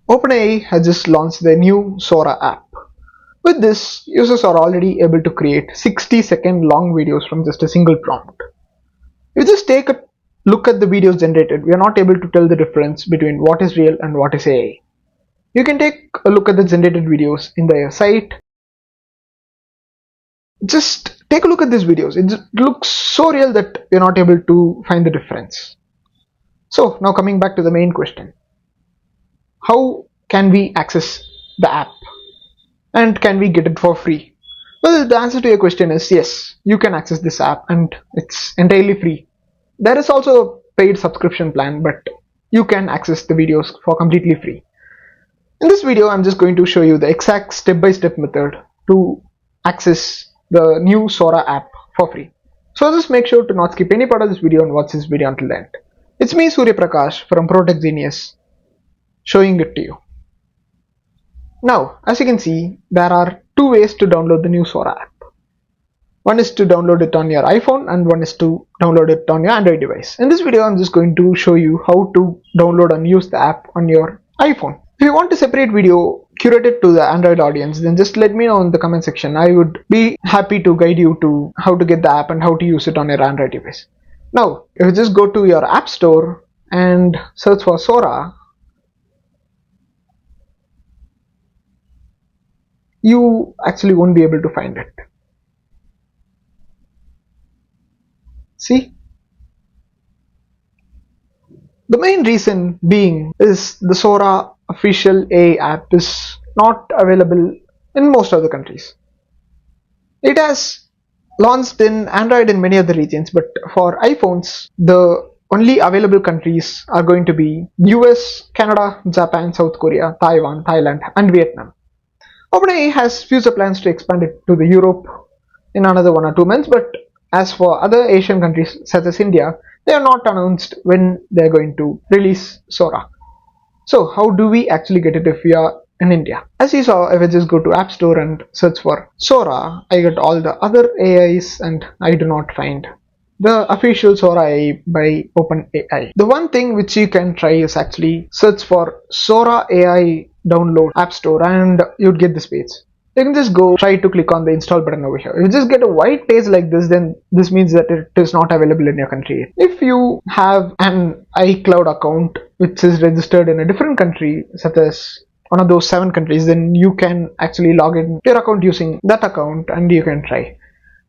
OpenAI has just launched their new Sora app. With this, users are already able to create 60-second long videos from just a single prompt. If you just take a look at the videos generated, we are not able to tell the difference between what is real and what is AI. You can take a look at the generated videos in their site. Just take a look at these videos. It looks so real that you're not able to find the difference. So now coming back to the main question. How can we access the app? And can we get it for free? Well, the answer to your question is yes, you can access this app and it's entirely free. There is also a paid subscription plan, but you can access the videos for completely free. In this video, I'm just going to show you the exact step-by-step method to access the new Sora app for free. So just make sure to not skip any part of this video and watch this video until the end. It's me, Surya Prakash from Protech Genius, showing it to you. Now, as you can see, there are two ways to download the new Sora app. One is to download it on your iPhone and one is to download it on your Android device. In this video, I'm just going to show you how to download and use the app on your iPhone. If you want a separate video curated to the Android audience, then just let me know in the comment section. I would be happy to guide you to how to get the app and how to use it on your Android device. Now, if you just go to your App Store and search for Sora, you actually won't be able to find it. See? The main reason being is the Sora official AI app is not available in most of the countries. It has launched in Android in many other regions, but for iPhones, the only available countries are going to be US, Canada, Japan, South Korea, Taiwan, Thailand, and Vietnam. OpenAI has future plans to expand it to the Europe in another 1 or 2 months, but as for other Asian countries such as India, they are not announced when they are going to release Sora. So how do we actually get it if we are in India? As you saw, if I just go to App Store and search for Sora, I get all the other AIs and I do not find the official Sora AI by OpenAI. The one thing which you can try is actually search for Sora AI download App Store and you'd get this page. You can just go try to click on the install button over here. If you just get a white page like this, then this means that it is not available in your country. If you have an iCloud account which is registered in a different country, such as one of those 7 countries, then you can actually log in your account using that account and you can try.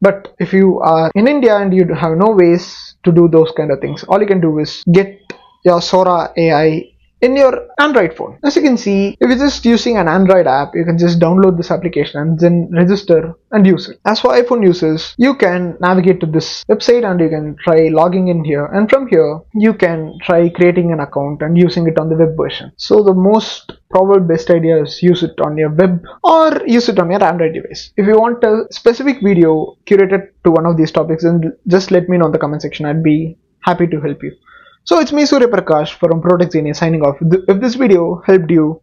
But if you are in India and you have no ways to do those kind of things, all you can do is get your Sora AI in your Android phone. As you can see, if you're just using an Android app, you can just download this application and then register and use it. As for iPhone users, you can navigate to this website and you can try logging in here, and from here you can try creating an account and using it on the web version. So the most probable best idea is use it on your web or use it on your Android device. If you want a specific video curated to one of these topics, then just let me know in the comment section. I'd be happy to help you. So it's me, Surya Prakash from Protech Genius, signing off. If this video helped you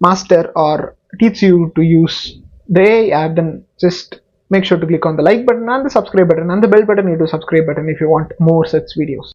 master or teach you to use the AI app, then just make sure to click on the like button and the subscribe button and the bell button to subscribe button if you want more such videos.